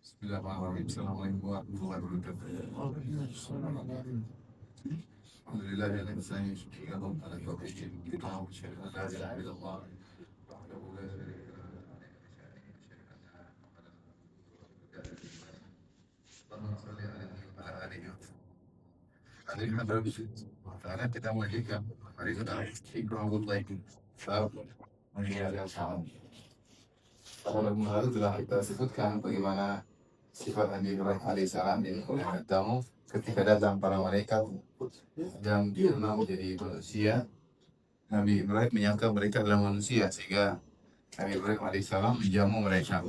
Bismillahirrahmanirrahim. Assalamualaikum warahmatullahi wabarakatuh. Alhamdulillah yang saya syukur ala taufiqin kita syarika la ilaha illallah wahdahu la syarika lahu Allahumma shalli alaihi wa ala alihi wa sahbihi karena kita melanjutkan hari kita ikrarullah itu menghilangkan salam. Pada minggu lalu telah kita sebutkan bagaimana sifat Nabi Ibrahim alaihissalam yang tamu ketika datang para malaikat yang dikenal menjadi manusia. Nabi Ibrahim menyangka mereka adalah manusia sehingga Nabi Ibrahim alaihissalam menjamu mereka.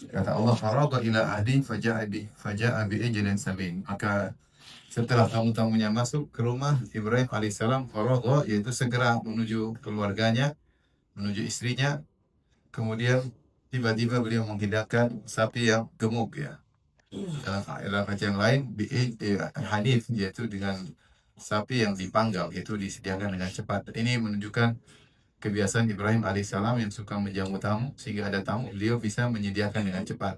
Kata Allah, "Faragha ila ahli faja'a bi ijlin samin." Maka setelah tamu-tamunya masuk ke rumah Ibrahim alaihissalam, faragha yaitu segera menuju keluarganya, menuju istrinya. Kemudian tiba-tiba beliau menghidangkan sapi yang gemuk ya. Dalam ayat yang lain hanif yaitu dengan sapi yang dipanggang, itu disediakan dengan cepat. Ini menunjukkan kebiasaan Ibrahim alaihissalam yang suka menjamu tamu, sehingga ada tamu beliau bisa menyediakan dengan cepat.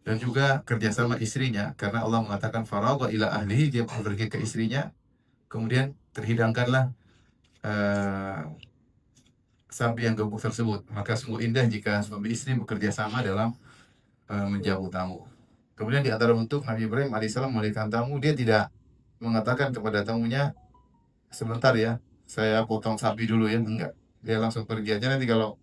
Dan juga kerjasama istrinya, karena Allah mengatakan faragha ila ahlihi, dia pergi ke istrinya, kemudian terhidangkanlah sapi yang gemuk tersebut. Maka sungguh indah jika suami istri bekerja sama dalam menjamu tamu. Kemudian di antara bentuk Nabi Ibrahim alaihissalam memuliakan tamu, dia tidak mengatakan kepada tamunya, sebentar ya, saya potong sapi dulu ya, enggak. Dia langsung pergi aja. Nanti kalau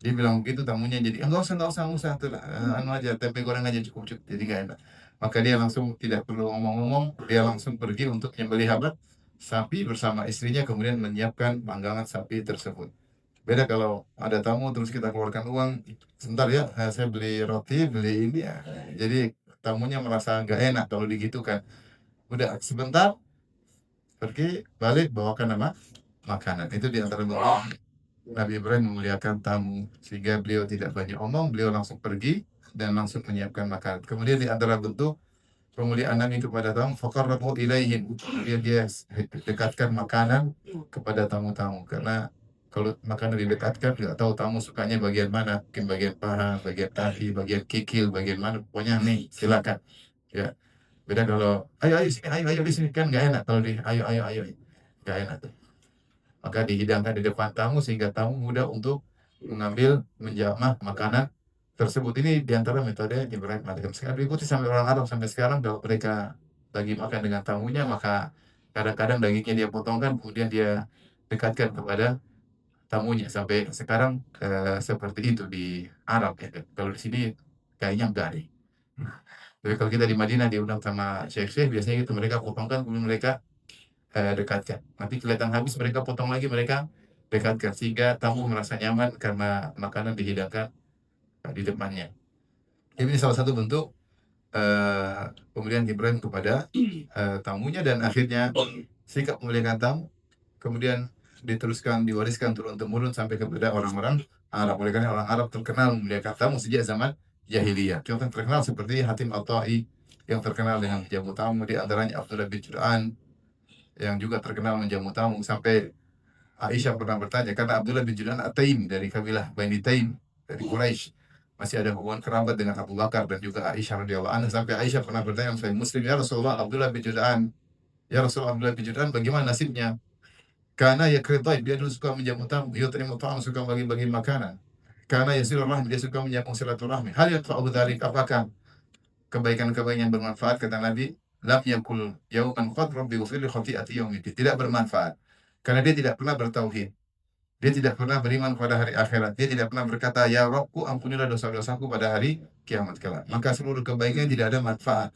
dia bilang begitu, tamunya jadi enggak usah tuh, anu aja, tempe goreng aja cukup, jadi enggak enak. Maka dia langsung tidak perlu ngomong-ngomong, dia langsung pergi untuk menyembelih sapi bersama istrinya, kemudian menyiapkan panggangan sapi tersebut. Beda kalau ada tamu terus kita keluarkan uang, sebentar ya, saya beli roti, beli ini ya. Jadi tamunya merasa nggak enak kalau digitukan. Udah sebentar, pergi balik bawakan makanan. Itu di antara bentuk Nabi Ibrahim memuliakan tamu, sehingga beliau tidak banyak omong, beliau langsung pergi dan langsung menyiapkan makanan. Kemudian di antara bentuk pemuliaan Nabi kepada tamu, faqarrabu ilaihim, kemudian dia dekatkan makanan kepada tamu-tamu, karena kalau makanan didekatkan nggak tahu tamu sukanya bagian mana, mungkin bagian paha, bagian kaki, bagian kikil, bagian mana, pokoknya nih silakan ya. Beda kalau ayo sini, ayo di sini, kan nggak enak kalau di ayo, nggak enak tuh. Maka dihidangkan di depan tamu sehingga tamu mudah untuk mengambil, menjamah makanan tersebut. Ini diantara metode Ibrahim alaihissalam. Sekarang diikuti sampai orang Arab sampai sekarang, kalau mereka lagi makan dengan tamunya, maka kadang-kadang dagingnya dia potongkan, kemudian dia dekatkan kepada tamunya. Sampai sekarang seperti itu di Arab ya. Kalau di sini kayaknya enggak nih. Tapi kalau kita di Madinah diundang sama syekh-syekh, biasanya gitu, mereka potongkan kemudian mereka dekatkan. Nanti kelihatan habis, mereka potong lagi, mereka dekatkan, sehingga tamu merasa nyaman karena makanan dihidangkan di depannya. Ini salah satu bentuk pemberian Ibrahim kepada tamunya, dan akhirnya sikap memuliakan tamu kemudian diteruskan, diwariskan turun-temurun sampai kepada orang-orang Arab. Oleh karena orang Arab terkenal memuliakan tamu sejak zaman jahiliyah. Contoh terkenal seperti Hatim At-Tai yang terkenal dengan jamu tamu, di antaranya Abdullah bin Jud'an yang juga terkenal menjamu tamu, sampai Aisyah pernah bertanya, karena Abdullah bin Jud'an At-Taim dari kabilah Bani Taim dari Quraisy, masih ada hubungan kerabat dengan Abu Bakar dan juga Aisyah radhiyallahu anha, sampai Aisyah pernah bertanya kepada Muslim, ya Rasulullah, Abdullah bin Jud'an, ya Rasulullah, Abdullah bin Jud'an bagaimana nasibnya? Karena ya keretaib, dia dulu suka menjamu tamu, dia terima tamu, suka bagi-bagi makanan. Karena ya silaturahmi, dia suka menyambung silaturahmi. Hal yang dzalik, apakah kebaikan-kebaikan yang bermanfaat? Kata Nabi, lam yakul yauman qad rabbi ghfirli khati'ati yaumidin. Tidak bermanfaat. Karena dia tidak pernah bertauhid. Dia tidak pernah beriman pada hari akhirat. Dia tidak pernah berkata, ya Rabbku, ampunilah dosa-dosaku pada hari kiamat kelak. Maka seluruh kebaikan tidak ada manfaat.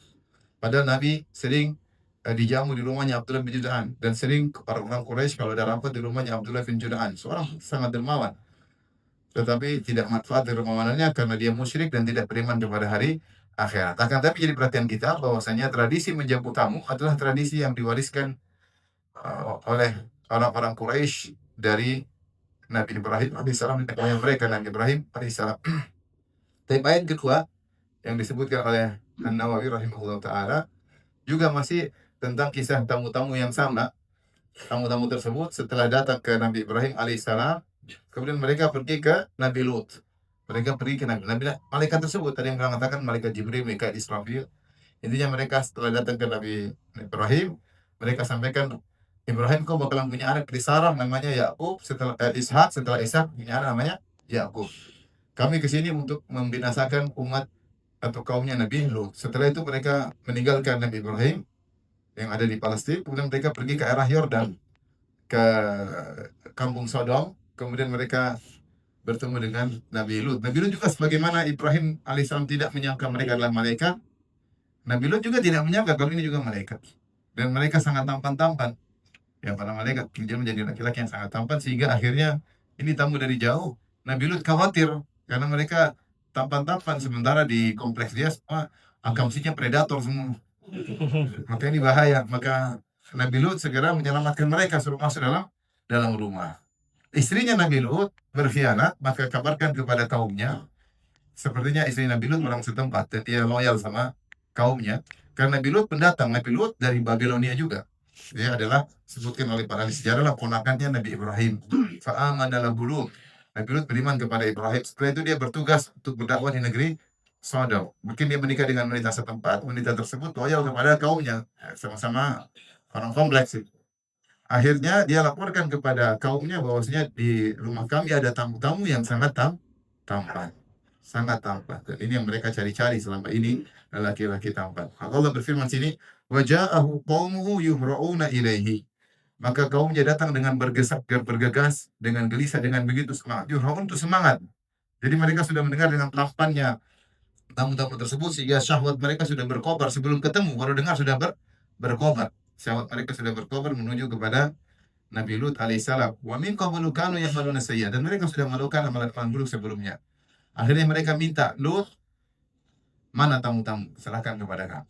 Padahal Nabi sering dijamu di rumahnya Abdullah bin Jud'an, dan sering para orang Quraisy kalau ada rapat di rumahnya Abdullah bin Jud'an, seorang sangat dermawan, tetapi tidak manfaat dermawanannya karena dia musyrik dan tidak beriman kepada hari akhirat. Akan tapi jadi perhatian kita bahwasanya tradisi menjamu tamu adalah tradisi yang diwariskan oleh orang-orang Quraisy dari Nabi Ibrahim alaihissalam, dan mereka Nabi Ibrahim alaihissalam. Tapi ayat kedua yang disebutkan oleh An-Nawawi rahimahullah taala juga masih tentang kisah tamu-tamu yang sama. Tamu-tamu tersebut setelah datang ke Nabi Ibrahim alaihissalam, kemudian mereka pergi ke Nabi Lut. Mereka pergi ke Nabi malaikat tersebut, ada yang mengatakan malaikat Jibril, Mikail, Israfil. Intinya mereka setelah datang ke Nabi Ibrahim, mereka sampaikan, "Ibrahim, kau bakalan punya anak di Sarah namanya Yakub, setelah Ishak, setelah Ishak punya anak namanya Yakub. Kami ke sini untuk membinasakan umat atau kaumnya Nabi Lut." Setelah itu mereka meninggalkan Nabi Ibrahim yang ada di Palestina, kemudian mereka pergi ke arah Yordan, ke kampung Sodom, kemudian mereka bertemu dengan Nabi Lut. Nabi Lut juga sebagaimana Ibrahim alaihissalam tidak menyangka mereka adalah malaikat, Nabi Lut juga tidak menyangka kalau ini juga malaikat. Dan mereka sangat tampan-tampan. Ya, para malaikat dia menjadi laki-laki yang sangat tampan sehingga akhirnya ini tamu dari jauh. Nabi Lut khawatir karena mereka tampan-tampan sementara di kompleks dia semua akamsinya predator semua. Maka ini bahaya. Maka Nabi Lut segera menyelamatkan mereka, suruh masuk dalam rumah. Istrinya Nabi Lut berkhianat, maka kabarkan kepada kaumnya. Sepertinya istri Nabi Lut orang setempat dan dia loyal sama kaumnya. Karena Nabi Lut pendatang, Nabi Lut dari Babilonia juga. Dia adalah sebutkan oleh para ahli sejarah lah ponakannya Nabi Ibrahim. Fa'amana lahu Lut. Nabi Lut beriman kepada Ibrahim. Setelah itu dia bertugas untuk berdakwah di negeri Sodom. Mungkin dia menikah dengan wanita setempat. Wanita tersebut loyal kepada kaumnya. Sama-sama orang kompleks sih. Akhirnya dia laporkan kepada kaumnya bahwasanya di rumah kami ada tamu-tamu yang sangat tampan. Sangat tampan. Dan ini yang mereka cari-cari selama ini, laki-laki tampan. Allah berfirman sini, "Waja'ahu qaumuhu yuhra'una ilaihi." Maka kaumnya datang dengan bergegas, dengan gelisah, dengan begitu semangat. Yuhra'un itu semangat. Jadi mereka sudah mendengar dengan tampannya tamu-tamu tersebut sehingga syahwat mereka sudah berkobar sebelum ketemu, baru dengar sudah berkobar. Syahwat mereka sudah berkobar menuju kepada Nabi Lut alaihissalam. Wa min qablu kanu ya'maluna sayyi'at, dan mereka sudah melakukan amalan-amalan buruk sebelumnya. Akhirnya mereka minta, "Lut, mana tamu-tamu? Serahkan kepada kami."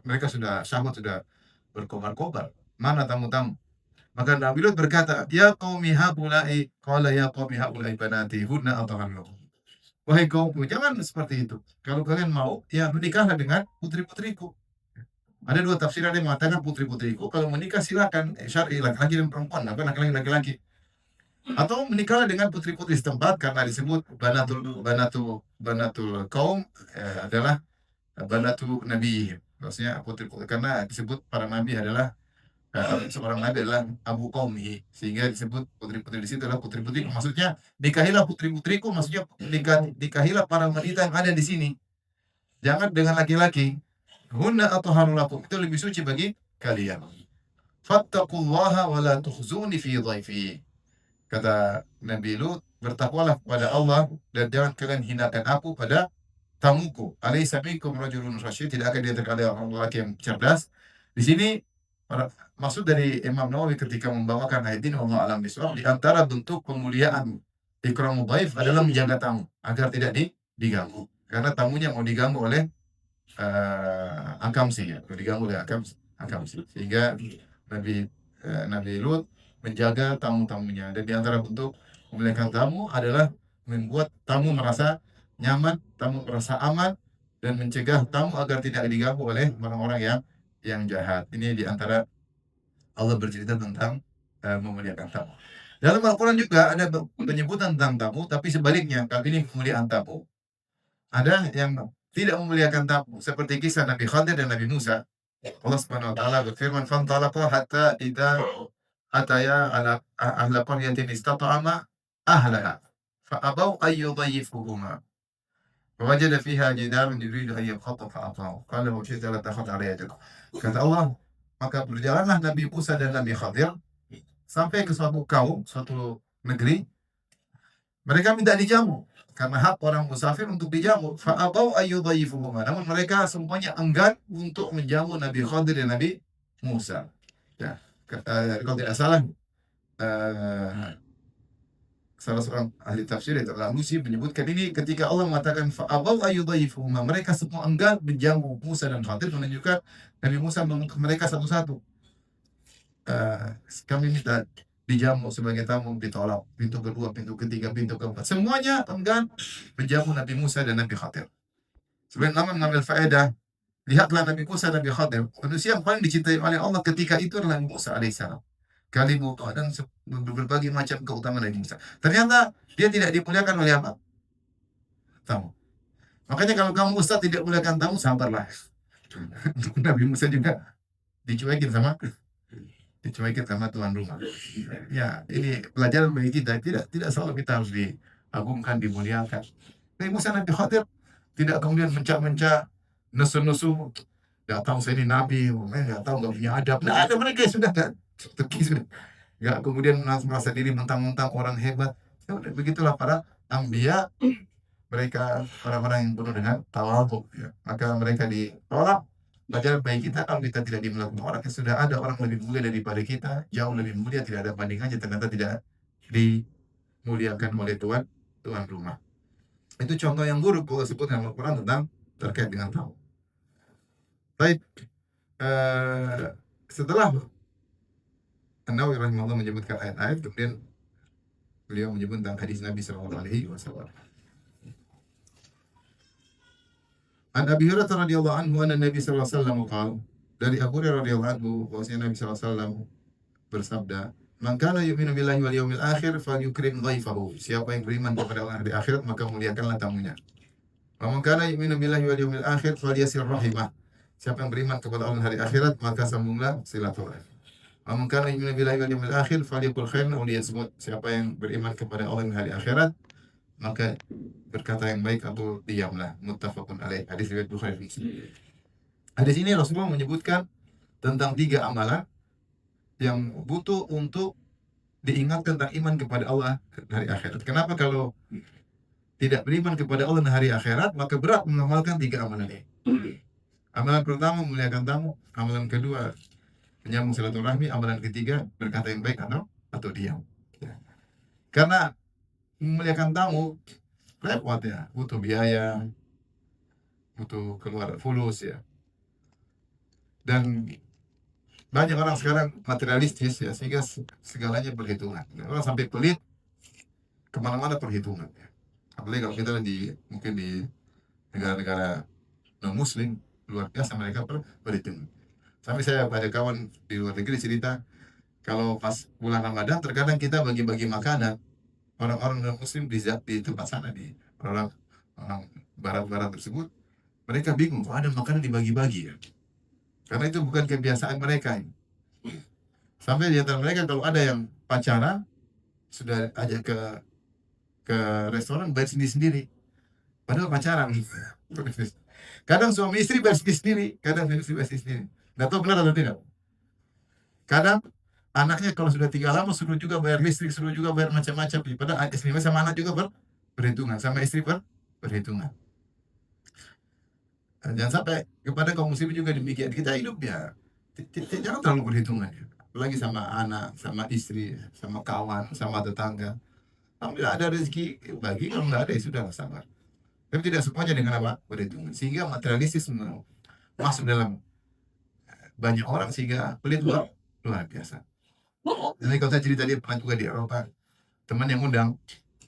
Mereka sudah syahwat sudah berkobar-kobar. Mana tamu-tamu? Maka Nabi Lut berkata, "Ya qaumi haula'i." Qala ya qaumi haula'i banati hunna atharu lakum. Wahai kaumku, jangan seperti itu. Kalau kalian mau, ya menikahlah dengan putri-putriku. Ada dua tafsiran yang mengatakan putri-putriku, kalau menikah silakan, syar'i laki-laki dan perempuan, apa laki-laki. Atau menikahlah dengan putri-putri setempat karena disebut banatul kaum adalah banatu nabi. Maksudnya putri-putri karena disebut para nabi adalah seorang nabi adalah abu qaumihi, sehingga disebut putri-putri di situ adalah putri-putri. Maksudnya nikahilah putri-putriku, maksudnya nikahilah para wanita yang ada di sini. Jangan dengan laki-laki. Hunna atharu lakum, itu lebih suci bagi kalian. Fattaqullaha wa la tukhzuni fi dhaifi. Kata Nabi Lut, bertakwalah kepada Allah dan jangan kalian hinakan aku pada tamuku. Alaysa minkum rajulun rasyid, tidak akan diantara kalian orang lelaki yang cerdas. Di sini maksud dari Imam Nawawi ketika membawakan ayat ini, Allah alam bisawab, di antara bentuk pemuliaan ikram dhaif adalah menjaga tamu agar tidak diganggu. Karena tamunya mau diganggu oleh akamsi, ya, diganggu oleh akamsi. Sehingga Nabi Lut menjaga tamu-tamunya, dan di antara bentuk memuliakan tamu adalah membuat tamu merasa nyaman, tamu merasa aman, dan mencegah tamu agar tidak diganggu oleh orang-orang yang jahat. Ini di antara Allah bercerita tentang memuliakan tamu. Dalam Al-Quran juga ada penyebutan tentang tamu, tapi sebaliknya, kali ini kemuliaan tamu. Ada yang tidak memuliakan tamu, seperti kisah Nabi Khadir dan Nabi Musa. Allah Subhanahu wa taala berfirman, "Fantalaqa hatta idza ataya ala ahla qaryatin istata'ama ahlaha fa abaw ay yudayyifuhuma. Fawajada fiha jidaran yuridu an yanqata fa ata'ahu. Qala law syi'ta latakhadha 'alayya ajra." Kata Allah, maka berjalanlah Nabi Musa dan Nabi Khadir sampai ke suatu negeri. Mereka minta dijamu karena hak orang musafir untuk dijamu. Fa'abau ayyudhayifuhuma. Namun mereka semuanya enggan untuk menjamu Nabi Khadir dan Nabi Musa. Ya, kalau tidak salah, salah seorang ahli tafsir itu Al-Alusi menyebutkan ini ketika Allah mengatakan fa'abau ayyudhayifuhuma, mereka semua enggan menjamu Musa dan Khadir, menunjukkan Nabi Musa mengungkap mereka satu-satu. Kami minta dijamu sebagai tamu, ditolak. Pintu kedua, pintu ketiga, pintu keempat, semuanya enggan menjamu Nabi Musa dan Nabi Khadir. Sebenarnya nama mengambil faedah, lihatlah Nabi Musa dan Nabi Khadir, manusia yang paling dicintai oleh Allah ketika itu adalah Nabi Musa alaihissalam. Kalimut dan berbagai macam keutamaan Nabi Musa. Ternyata dia tidak dimuliakan oleh apa? tamu. Makanya kalau kamu ustaz tidak muliakan tamu, sabarlah. Nabi Musa juga dicuekin sama tuan rumah. Ya, ini pelajaran bagi kita. Tidak selalu kita harus diagungkan, dimuliakan. Nabi Musa, Nabi Khadir tidak kemudian mencak-mencak, nesu-nesu. Nggak tahu saya ini nabi, nggak tahu, nggak punya adab. Nah, ada mereka sudah nggak, nggak kemudian merasa diri mentang-mentang orang hebat. Ya, begitulah para anbiya, mereka orang-orang yang penuh dengan tawadhu. Ya. Maka mereka ditolak. Pelajaran bagi kita, kalau kita tidak dimulakan orang yang sudah ada orang lebih mulia daripada kita, jauh lebih mulia, tidak ada bandingannya, ternyata tidak dimuliakan oleh tuan rumah. Itu contoh yang buruk kalau sebut dalam Al-Quran tentang terkait dengan tamu. Baik, setelah An-Nawawi rahimahullah menyebutkan ayat-ayat, kemudian beliau menyebut tentang hadis Nabi SAW. An Abi Hurairah radhiyallahu anhu anna Nabi sallallahu alaihi wasallam qala, dari Abu Hurairah radhiyallahu anhu bahwasanya Nabi sallallahu alaihi wasallam bersabda, "Man kana yu'minu billahi wal yawmil akhir falyukrim dhaifahu." Siapa yang beriman kepada Allah di akhirat, maka muliakanlah tamunya. Wa man kana yu'minu billahi wal yawmil akhir falyasir rahimah. Siapa yang beriman kepada Allah hari akhirat, maka sambunglah silaturahim. Wa man kana yu'minu billahi wal yawmil akhir falyaqul khairan aw liyasmut. Siapa yang beriman kepada Allah di hari akhirat, maka berkata yang baik atau diamlah. Muttafaqun alaih. Hadis riwayat Bukhari. Hadis ini Rasulullah menyebutkan tentang 3 amalan yang butuh untuk diingat tentang iman kepada Allah hari akhirat. Kenapa kalau tidak beriman kepada Allah di hari akhirat, maka berat mengamalkan 3 amalan ini. Amalan pertama memuliakan tamu, amalan kedua menyambung silaturahmi, amalan ketiga berkata yang baik atau diam. Karena memuliakan tamu repot ya, butuh biaya, butuh keluar fulus ya. Dan banyak orang sekarang materialistis ya, sehingga segalanya perhitungan. Orang sampai pelit, kemana-mana perhitungan ya. Apalagi kalau kita mungkin di negara-negara non-muslim, luar biasa mereka perhitungan. Sampai saya pada kawan di luar negeri cerita, kalau pas bulan Ramadan terkadang kita bagi-bagi makanan, orang-orang non-muslim di tempat sana, di orang barat-barat tersebut, mereka bingung kok ada makanan dibagi-bagi ya. Karena itu bukan kebiasaan mereka. Sampai di antara mereka kalau ada yang pacaran, sudah ajak ke restoran bayar sendiri-sendiri. Padahal pacaran. Kadang suami istri bayar sendiri, kadang suami istri bayar sendiri. Nggak tahu benar atau tidak. Kadang anaknya kalau sudah tinggal lama suruh juga bayar listrik, suruh juga bayar macam-macam. Padahal istri sama anak juga berhitungan, sama istri berhitungan. Jangan sampai kepada kaum muslim juga demikian. Kita hidup ya, jangan terlalu berhitungan ya. Apalagi sama anak, sama istri, sama kawan, sama tetangga. Alhamdulillah ada rezeki bagi, kalau nggak ada ya sudah sabar. Tapi tidak semuanya dengan apa? Berhitungan. Sehingga materialistis masuk dalam banyak orang, sehingga pelit luar biasa. Jadi kalau saya cerita, dia pernah juga di Eropa, teman yang undang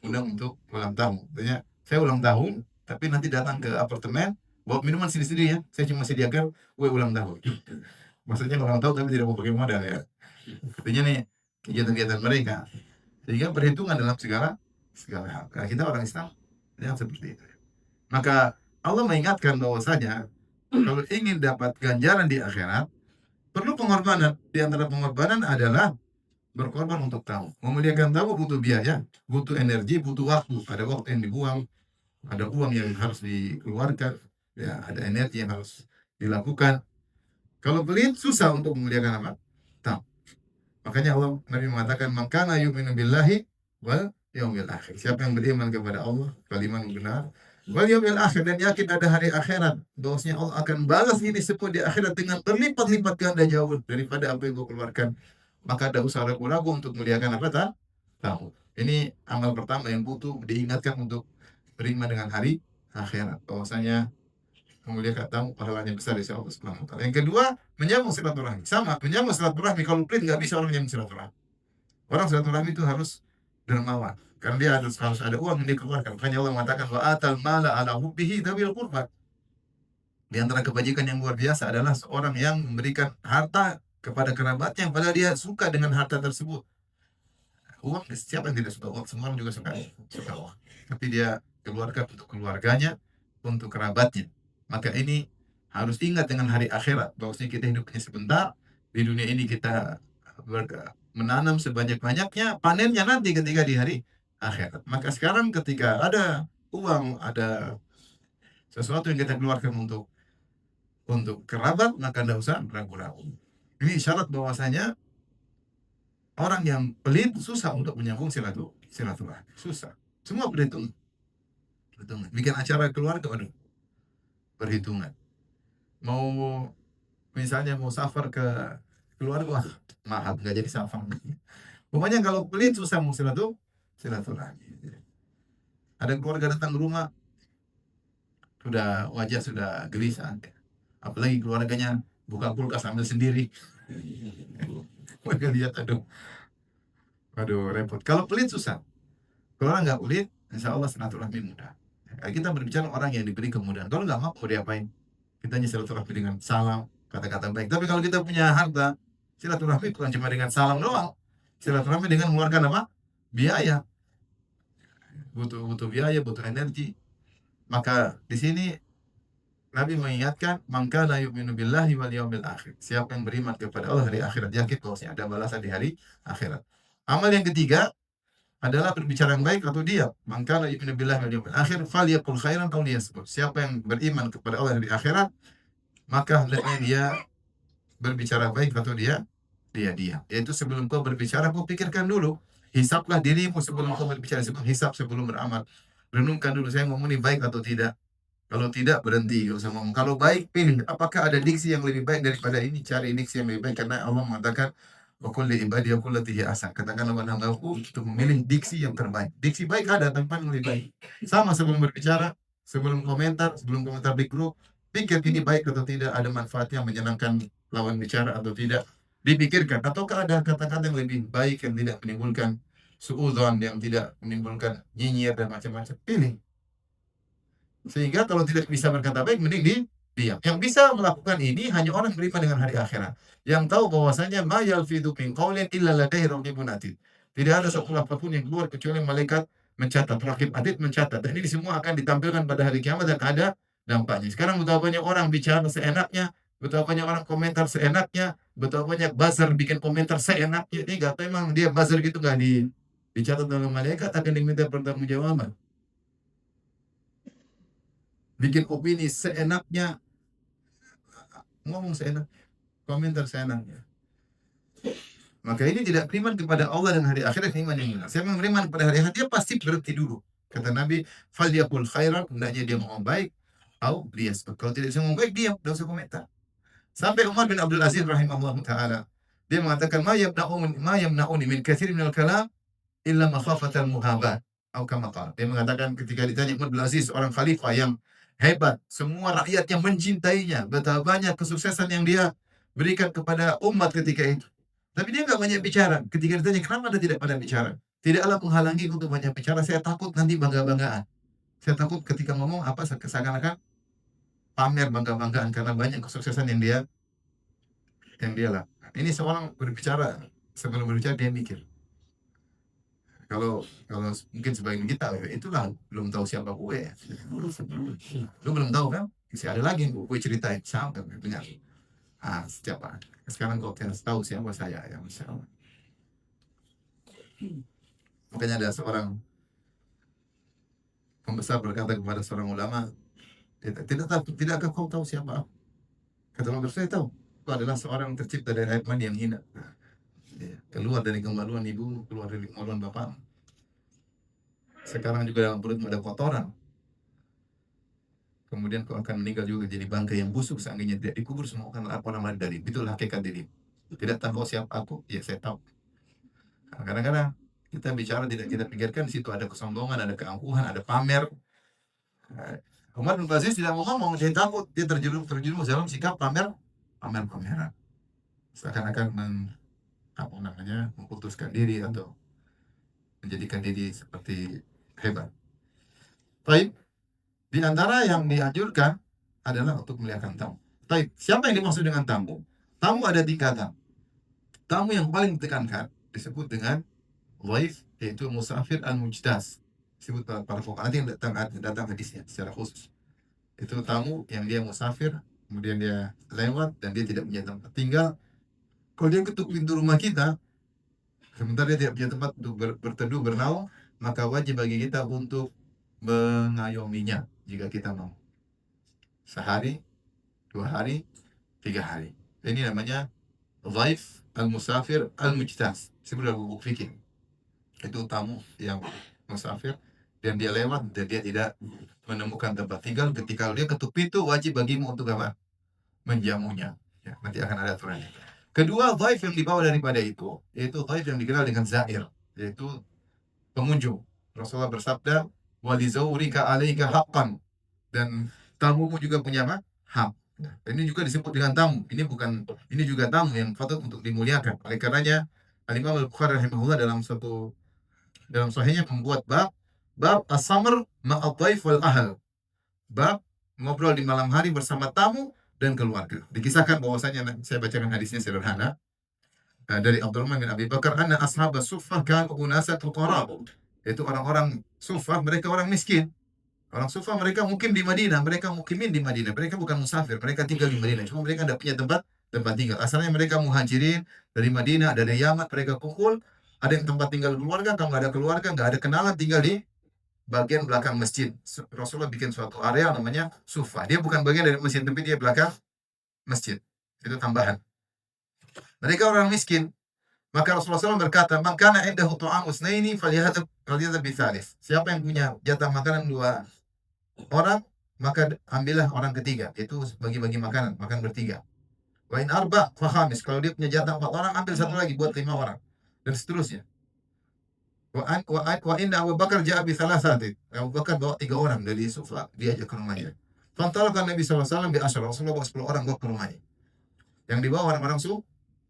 untuk ulang tahun. Katanya, saya ulang tahun, tapi nanti datang ke apartemen, bawa minuman sendiri-sendiri ya. Saya cuma sediakan kue ulang tahun. Maksudnya ulang tahun tapi tidak mau pakai modal ya. Artinya nih kegiatan-kegiatan mereka. Sehingga perhitungan dalam segala hal. Karena kita orang Islam, jangan seperti itu. Maka Allah mengingatkan bahwasanya kalau ingin dapat ganjaran di akhirat, perlu pengorbanan. Di antara pengorbanan adalah berkorban untuk tamu. Memuliakan tamu butuh biaya, butuh energi, butuh waktu. Ada waktu yang dibuang, ada uang yang harus dikeluarkan, ya, ada energi yang harus dilakukan. Kalau pelit, susah untuk memuliakan apa? Tamu. Makanya Allah, Nabi mengatakan, "Man kana yu'minu billahi wal yaumil akhir." Siapa yang beriman kepada Allah, kalimat benar, wal yaumil akhir, dan yakin ada hari akhirat, bahwasanya Allah akan balas ini semua di akhirat dengan berlipat-lipat ganda jauh daripada apa yang kau keluarkan. Maka ada usaha ragu-ragu untuk muliakan apa? Tamu. Ini amal pertama yang butuh diingatkan untuk beriman dengan hari akhirat. Bahwasanya memuliakan tamu pahalanya besar di sisi Allah Subhanahu wa taala. Yang kedua, menyambung silaturahmi. Sama, menyambung silaturahmi. Kalau pelit nggak bisa orang menyambung silaturahmi. Orang silaturahmi itu harus dermawan. Karena dia harus ada uang yang dikeluarkan. Makanya Allah mengatakan, wa atal mala ala hubbihi dzawil qurba. Di antara kebajikan yang luar biasa adalah seorang yang memberikan harta kepada kerabatnya, padahal dia suka dengan harta tersebut. Uang, siapa yang tidak suka uang? Semua orang juga suka uang. Tapi dia keluarkan untuk keluarganya, untuk kerabatnya. Maka ini harus ingat dengan hari akhirat, bahwasanya kita hidup hanya sebentar, di dunia ini kita menanam sebanyak-banyaknya, panennya nanti ketika di hari akhirat. Maka sekarang ketika ada uang, ada sesuatu yang kita keluarkan untuk kerabat, maka tidak usah ragu-ragu. Ini syarat bahwasanya orang yang pelit susah untuk menyambung silaturahmi. Susah. Semua berhitungan. Bikin acara keluarga, waduh, berhitungan. Mau misalnya mau safar ke keluarga, wah, mahal, nggak jadi safar. Pokoknya kalau pelit susah mau silaturahmi. Ada keluarga datang ke rumah, wajah sudah gelisah. Apalagi keluarganya buka kulkas ambil sendiri. Mereka lihat, aduh repot. Kalau pelit susah. Kalau orang nggak pelit, insya Allah silaturahmi mudah. Kita berbicara orang yang diberi kemudahan. Kalau nggak mau diapain? Kita hanya silaturahmi dengan salam, kata-kata baik. Tapi kalau kita punya harta, silaturahmi bukan cuma dengan salam doang. Silaturahmi dengan mengeluarkan apa? Biaya. Butuh biaya, butuh energi. Maka di sini Nabi mengingatkan, "Man kana yu'minu billahi wal yawmil akhir." Siapa yang beriman kepada Allah hari akhirat, yakin bahwasanya ada balasan di hari akhirat. Amal yang ketiga adalah berbicara yang baik atau diam. Man kana yu'minu billahi wal yawmil akhir falyaqul khairan aw liyasmut. Siapa yang beriman kepada Allah hari akhirat, maka hendaknya dia berbicara baik atau dia diam. Yaitu sebelum kau berbicara, kau pikirkan dulu. Hisaplah dirimu sebelum kau berbicara. Hisap sebelum beramal. Renungkan dulu, saya ngomong ini baik atau tidak. Kalau tidak, berhenti, gak usah ngomong. Kalau baik, pilih. Apakah ada diksi yang lebih baik daripada ini? Cari diksi yang lebih baik. Karena Allah mengatakan, wa kulli ibadi wa kullatihi asa. Katakanlah kepada hambaku untuk memilih diksi yang terbaik. Diksi baik ada, tanpa yang lebih baik. Sama sebelum berbicara, sebelum komentar di grup, pikir ini baik atau tidak, ada manfaatnya, menyenangkan lawan bicara atau tidak. Dipikirkan. Ataukah ada kata-kata yang lebih baik, yang tidak menimbulkan suudzon, yang tidak menimbulkan nyinyir dan macam-macam. Pilih. Sehingga kalau tidak bisa berkata baik, mending diam. Yang bisa melakukan ini hanya orang beriman dengan hari akhirat, yang tahu bahwasanya ma yalfidhu min qaulin illa ladaihi raqibun atid. Tidak ada satu apapun yang keluar kecuali malaikat mencatat, raqib atid mencatat. Dan ini semua akan ditampilkan pada hari kiamat dan ada dampaknya. Sekarang betapa banyak orang bicara seenaknya, betapa banyak orang komentar seenaknya, betapa banyak buzzer bikin komentar seenaknya. Ini enggak tahu memang dia buzzer gitu enggak dicatat oleh malaikat, akan diminta pertanggungjawaban. Bikin opini seenaknya, ngomong seenak, komentar seenaknya. Maka ini tidak beriman kepada Allah dan hari akhirat, iman yang benar. Siapa yang beriman kepada hari akhirat, dia pasti berhenti dulu. Kata Nabi, falyaqul khairan, hendaknya dia ngomong baik, atau liyasmut. Kalau tidak bisa ngomong baik, diam, tidak usah komentar. Sampai Umar bin Abdul Aziz rahimahullah taala, dia mengatakan, ma yamna'uni min katsirin minal kalam illa makhafatal muhabat. Atau kama qala. Dia mengatakan ketika ditanya Umar bin Aziz, orang khalifah yang hebat, semua rakyat yang mencintainya, betapa banyak kesuksesan yang dia berikan kepada umat ketika itu. Tapi dia nggak banyak bicara. Ketika ditanya, kenapa Anda tidak banyak bicara? Tidaklah menghalangi untuk banyak bicara. Saya takut nanti bangga-banggaan. Saya takut ketika ngomong apa seakan-akan pamer bangga-banggaan karena banyak kesuksesan yang dia lakukan. Ini seorang berbicara, sebelum berbicara dia mikir. Kalau mungkin sebagian kita, itulah belum tahu siapa gue. Lu belum tahu kan? Masih ada lagi yang gue ceritain sama benar. Setiap hari. Sekarang kau harus tahu siapa saya, ya Masya Allah. Makanya ada seorang pembesar berkata kepada seorang ulama, tidakkah kau tahu siapa aku? Kata ulama, saya tahu. Kau adalah seorang tercipta dari air mani yang hina. Keluar dari kemaluan ibu, keluar dari kemaluan bapak. Sekarang juga dalam perutmu ada kotoran. Kemudian kau akan meninggal juga jadi bangkai yang busuk, seandainya tidak dikubur, semua akan lapor nama dari. Itulah hakikat diri. Tidak tahu siapa aku, ya saya tahu. Kadang-kadang kita bicara tidak kita pikirkan di situ ada kesombongan, ada keangkuhan, ada pamer. Umar bin Aziz tidak mau ngomong, dia takut, dia terjerumus dalam sikap pameran. Seakan-akan memputuskan diri atau menjadikan diri seperti hebat. Baik, di antara yang dianjurkan adalah untuk melihatkan tamu. Baik, siapa yang dimaksud dengan tamu? Tamu ada tingkatan. Tamu yang paling ditekankan disebut dengan dhaif, yaitu musafir al-mujtaz. Disebut para fuqaha. Nanti yang datang hadisnya secara khusus. Itu tamu yang dia musafir, kemudian dia lewat dan dia tidak punya tempat tinggal. Kalau dia ketuk pintu rumah kita, sementara dia tidak punya tempat untuk berteduh, bernaung, maka wajib bagi kita untuk mengayominya jika kita mau. Sehari, 2 hari, 3 hari. Ini namanya dhaif al-musafir al-mujtaz. Sebenarnya buku fikih. Itu tamu yang musafir dan dia lewat dan dia tidak menemukan tempat tinggal. Ketika dia ketuk pintu, wajib bagimu untuk apa? Menjamunya. Ya, nanti akan ada aturannya. Kedua, dhaif yang dibawa daripada itu, yaitu dhaif yang dikenal dengan zair, yaitu pengunjung. Rasulullah bersabda, "Walizawrika 'alaika haqqan." Dan tamumu juga punya apa? Hak. Nah, ini juga disebut dengan tamu. Ini juga tamu yang patut untuk dimuliakan. Oleh karenanya, Al-Imam Al-Bukhari rahimahullah dalam sahihnya membuat bab as-samr ma'ad dhaif wal ahl. Bab ngobrol di malam hari bersama tamu dan keluarga. Dikisahkan bahwasanya, saya bacakan hadisnya sederhana, dari Abdurrahman bin Abi Bakar, anna ashabas suffah kanu unasa fuqara. Itu orang-orang suffah, mereka orang miskin. Orang sufa mereka mukim di Madinah, mereka mukimin di Madinah, mereka bukan musafir, mereka tinggal di Madinah, cuma mereka tidak punya tempat tinggal. Asalnya mereka muhajirin dari Madinah, dari Yaman, mereka kumpul, ada yang tempat tinggal keluarga, kalau nggak ada keluarga, nggak ada kenalan, tinggal di bagian belakang masjid. Rasulullah bikin suatu area namanya sufa. Dia bukan bagian dari masjid, tapi dia belakang masjid. Itu tambahan. Mereka orang miskin. Maka Rasulullah SAW berkata, "Man kana indahu ta'amu itsnaini falyadhhab bitsalits." Siapa yang punya jatah makanan 2 orang, maka ambillah orang ketiga. Itu bagi-bagi makanan, makan bertiga. Wa in arba fa khamis. Kalau dia punya jatah 4 orang, ambil satu lagi buat 5 orang. Dan seterusnya. Wa inna Abu Bakar ja'a bi thalathati. Abu Bakar bawa 3 orang dari Sufa, diajak ke rumahnya. Fantalaqa Nabi SAW bi asyara. Rasulullah bawa 10 orang bawa ke rumahnya. Yang dibawa orang-orang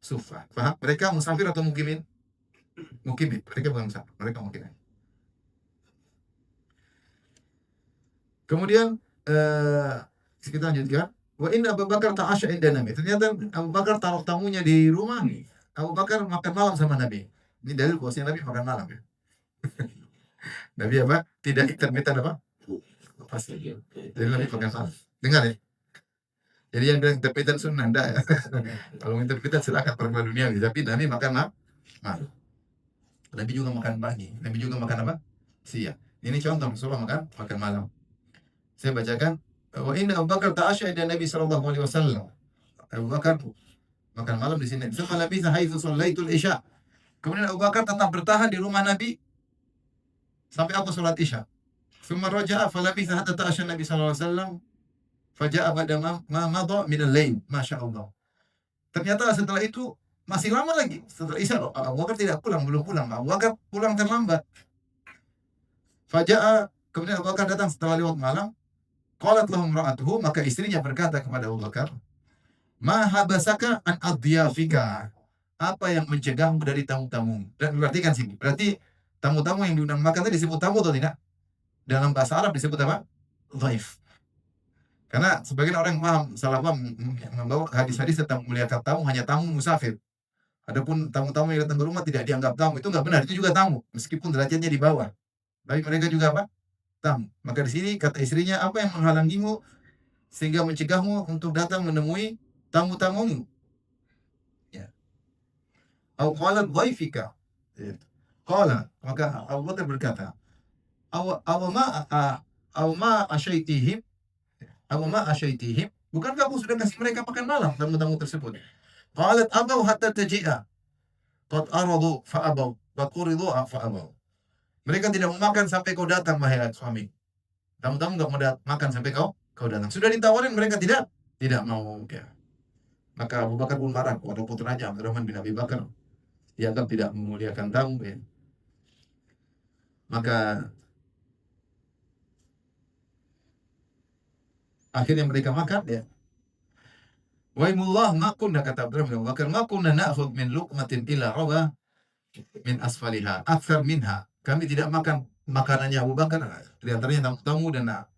Sufa. Faham? Mereka musafir atau mukimin? Mukimin. Mereka bukan musafir, mereka mukimin. Kemudian kita lanjutkan. Wa inna Abu Bakar ta'asya inda Nabi. Ternyata Abu Bakar taruh tamunya di rumah. Abu Bakar makan malam sama Nabi. Ini dalil bahwasanya Nabi makan malam ya. Nabi apa? Tidak intermitan apa? Pasti. Jadi Nabi makan malam. Dengar ya. Jadi yang bilang intermitan sunnah enggak ya. Kalau intermitan silakan perkara dunia, tapi Nabi makan malam. Nabi juga makan pagi. Nabi juga makan apa? Siang. Ini contoh Rasulullah makan malam. Saya bacakan, wa inna Abu Bakar ta'asya inda Nabi sallallahu alaihi wasallam. Abu Bakar makan malam di sini. Tsumma labitha haitsu shallaitul isya. Kemudian Abu Bakar tetap bertahan di rumah Nabi sampai aku salat isya. Tsumma raja'a falabitha hatta ta'asya Nabi sallallahu alaihi wasallam. Faja'a ba'da ma madha min al-lail. Masyaallah. Ternyata setelah itu masih lama lagi. Setelah isya Abu Bakar belum pulang. Abu Bakar pulang terlambat. Faja'a, kemudian Abu Bakar datang setelah lewat malam. Qalat lahu imra'atuhu, maka istrinya berkata kepada Abu Bakar, "Ma habasaka an adiyafika?" Apa yang mencegahmu dari tamu-tamu? Dan perhatikan sini. Berarti tamu-tamu yang diundang makan tadi disebut tamu atau tidak? Dalam bahasa Arab disebut apa? Dhaif. Karena sebagian orang salah paham membawa hadis-hadis tentang memuliakan tamu hanya tamu musafir. Adapun tamu-tamu yang datang ke rumah tidak dianggap tamu, itu enggak benar, itu juga tamu meskipun derajatnya di bawah. Tapi mereka juga apa? Tamu. Maka di sini kata istrinya, apa yang menghalangimu sehingga mencegahmu untuk datang menemui tamu-tamumu? Ya. Au qalat dhaifika. Qala, maka Abu Bakar berkata, aw ma asyaitihim, bukankah aku sudah kasih mereka makan malam tamu-tamu tersebut? Qalat abaw hatta taji'a. Qad aradu fa abaw, wa quridu fa abaw. Mereka tidak mau makan sampai kau datang, wahai suami. Tamu-tamu enggak mau makan sampai kau datang. Sudah ditawarin, mereka tidak mau ya. Maka Abu Bakar pun marah kepada putranya Abdurrahman bin Abi Bakar. Dianggap tidak memuliakan tamu ya. Maka akhirnya mereka makan ya. Waimullah ma kunna, kata Abdurrahman bin Abi Bakar, ma kunna na'khudh min luqmatin illa rawa min asfaliha akthar minha. Kami tidak makan makanannya Abu Bakar, di antaranya tamu dan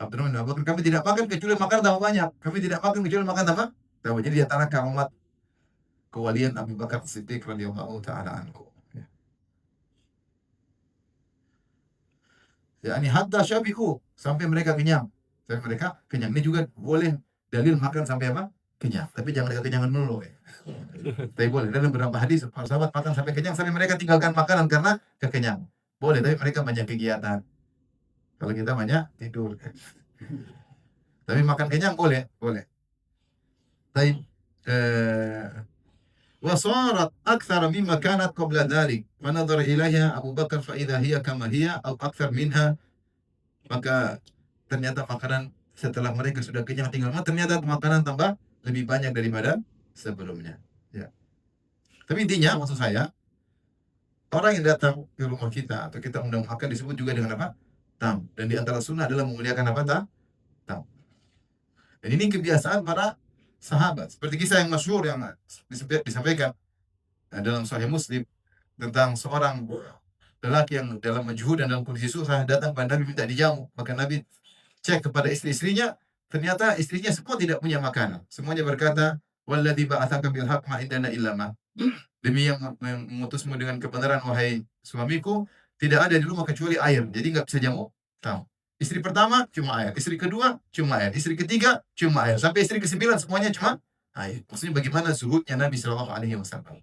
Abdurrahman bin Abi Bakar, kami tidak makan kecuali makan tambah banyak. Kami tidak makan kecuali makan tambah. Jadi di antara keramat kewalian Abu Bakar Siddiq radhiyallahu taala anhu. yakni hatta syabihu, sampai mereka kenyang. Sampai mereka kenyang. Ini juga boleh dalil makan sampai apa? Kenyang. Tapi jangan kekenyangan melulu ya. Tapi boleh. Dalam beberapa hadis para sahabat makan sampai kenyang sampai mereka tinggalkan makanan karena kekenyang. Boleh, tapi mereka banyak kegiatan. Kalau kita banyak tidur. Tapi makan kenyang boleh, boleh. Tapi وصارت أكثر مما كانت قبل ذلك فنظر إليها أبو بكر فإذا هي كما هي أو أكثر منها. Maka ternyata makanan setelah mereka sudah kenyang tinggal ternyata makanan tambah lebih banyak daripada sebelumnya. Ya. Tapi intinya maksud saya, orang yang datang ke rumah kita atau kita undang makan disebut juga dengan apa? Tamu. Dan di antara sunnah adalah memuliakan apa? Tamu. Dan ini kebiasaan para sahabat. Seperti kisah yang masyhur yang disampaikan dalam Sahih Muslim tentang seorang lelaki yang dalam majhud dan dalam kondisi susah datang kepada Nabi minta dijamu. Maka Nabi cek kepada istri-istrinya, ternyata istrinya semua tidak punya makanan. Semuanya berkata, "Walladzi ba'atsaka bil haqq ma indana illa ma." Demi yang mengutusmu dengan kebenaran wahai suamiku, tidak ada di rumah kecuali air. Jadi nggak bisa jamu tamu. Istri pertama cuma air, istri kedua cuma air, istri ketiga cuma air, sampai istri ke-9 semuanya cuma air. Maksudnya bagaimana zuhudnya Nabi Shallallahu Alaihi Wasallam.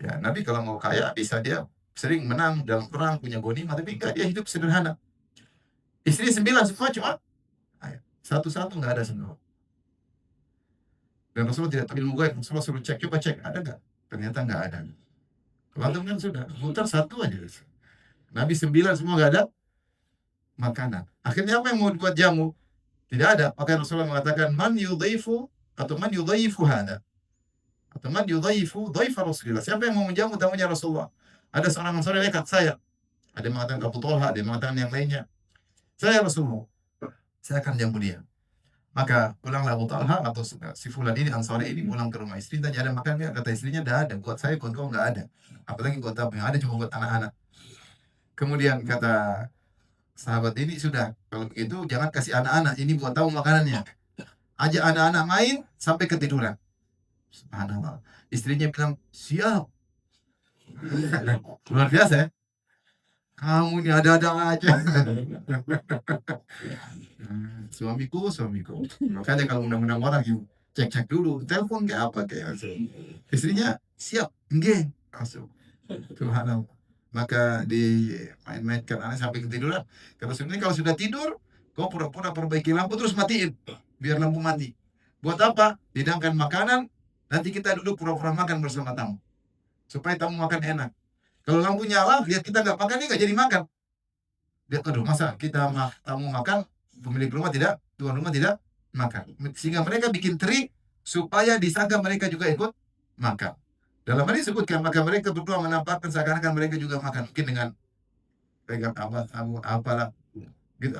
Ya, Nabi kalau mau kaya bisa dia sering menang dalam perang, punya ghanimah, tapi enggak, dia hidup sederhana. Istri 9 semua cuma air. Satu-satu nggak ada semua. Dan Rasulullah tidak tahu ilmu gaib. Rasulullah suruh cek, coba cek, ada nggak? Ternyata nggak ada. Kalau kan sudah, mutar satu aja. Nabi 9 semua nggak ada makanan. Akhirnya apa yang mau dibuat jamu? Tidak ada. Maka Rasulullah mengatakan, man yudhaifu atau man yudhaifu hada. Atau man yudhaifu dhaifa Rasulullah. Siapa yang mau menjamu tamunya Rasulullah? Ada seorang Ansari dekat saya. Ada yang mengatakan Abu Talha, ada yang mengatakan yang lainnya. Saya Rasulullah, saya akan jamu dia. Maka pulanglah Abu Talha atau si fulan ini, Ansari ini pulang ke rumah istri, tanya ada makan nggak? Kata istrinya, tidak ada. Buat saya, buat kau nggak ada. Apalagi buat apa? Yang ada cuma buat anak-anak. Kemudian kata sahabat ini, sudah, kalau begitu jangan kasih anak-anak, ini buat tahu makanannya. Ajak anak-anak main sampai ketiduran. Subhanallah. Istrinya bilang, siap. Luar biasa ya. Kamu ini ada-ada aja. Suamiku. Makanya kalau undang-undang orang yuk cek-cek dulu, telepon kayak apa kayak. Istrinya siap, enggak, langsung. Subhanallah. Maka di main-mainkan anak sampai ketiduran. Kalau sebenarnya kalau sudah tidur, kau pura-pura perbaiki lampu terus matiin, biar lampu mati. Buat apa? Hidangkan makanan, nanti kita duduk pura-pura makan bersama tamu, supaya tamu makan enak. Kalau lampu nyala, lihat kita nggak makan, ini nggak jadi makan. Lihat, aduh, masa kita tamu makan, pemilik rumah tidak, tuan rumah tidak makan. Sehingga mereka bikin trik supaya disangka mereka juga ikut makan. Dalam hal ini disebutkan, maka mereka berdua menampakkan seakan-akan mereka juga makan. Mungkin dengan pegang apalah. Gitu.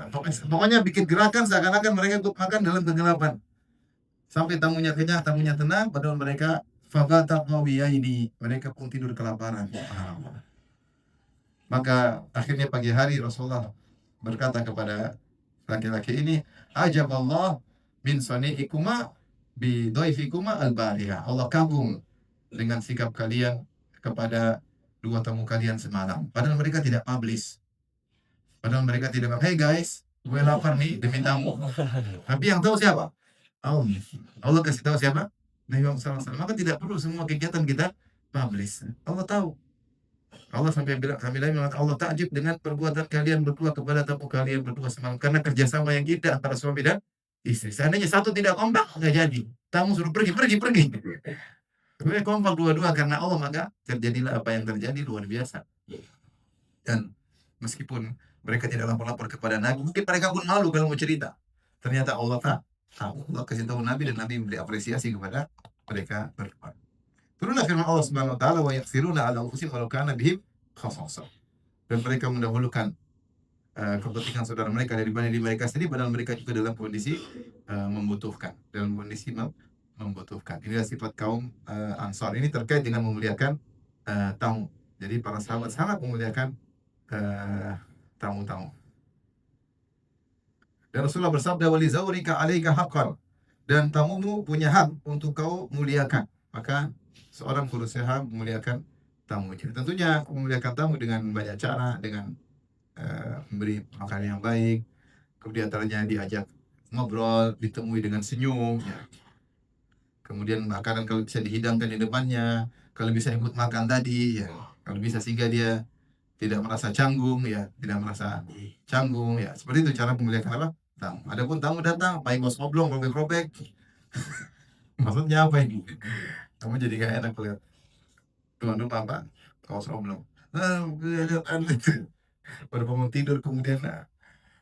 Pokoknya bikin gerakan seakan-akan mereka ikut makan dalam kegelapan. Sampai tamunya kenyang, tamunya tenang, padahal mereka ini mereka pun tidur kelaparan. Maka akhirnya pagi hari Rasulullah berkata kepada laki-laki ini, ajab Allah min sani'ikuma bi dhaifikuma al-bariha. Allah kagum dengan sikap kalian kepada dua tamu kalian semalam. Padahal mereka tidak publish. Padahal mereka tidak, hey guys, gue lapar nih demi tamu. Tapi yang tahu siapa? Allah. Allah kasih tahu siapa? Nabi Muhammad SAW. Maka tidak perlu semua kegiatan kita publish. Allah tahu. Allah sampai bilang, kami lagi mengatakan, Allah takjub dengan perbuatan kalian berdua kepada tamu kalian berdua semalam, karena kerjasama yang indah antara suami dan istri. Seandainya satu tidak kompak, nggak jadi. Tamu suruh pergi. Sebenarnya kompak dua-dua karena Allah, maka terjadilah apa yang terjadi, luar biasa. Dan meskipun mereka tidak lapor-lapor kepada Nabi, mungkin mereka pun malu kalau mau cerita. Ternyata Allah tahu. Allah kasih tahu Nabi, dan Nabi memberi apresiasi kepada mereka berdua. Turunlah firman Allah Subhanahu wa taala, wa yaghfiruna ala anfusihim walau kana bihim khassasah. Dan mereka mendahulukan kepentingan saudara mereka daripada diri mereka sendiri, padahal mereka juga dalam kondisi membutuhkan. Inilah sifat kaum Ansar. Ini terkait dengan memuliakan tamu. Jadi para sahabat sangat memuliakan tamu-tamu. Dan Rasulullah bersabda, wali zaurika alaika haqqan. Dan tamumu punya hak untuk kau muliakan. Maka seorang berusaha memuliakan tamunya. Tentunya memuliakan tamu dengan banyak cara, dengan memberi makanan yang baik, kemudian antaranya diajak ngobrol, ditemui dengan senyum, ya. Kemudian makanan kalau bisa dihidangkan di depannya, kalau bisa ikut makan tadi, ya. Kalau bisa sehingga dia tidak merasa canggung, ya, tidak merasa canggung, ya. Seperti itu cara memuliakan apa? Tamu. Adapun tamu datang, pakai bos ngoblong, robek-robek, maksudnya apa ini? Kamu jadi gak enak lihat tuan rumah apa? Kaos oblong. Baru bangun tidur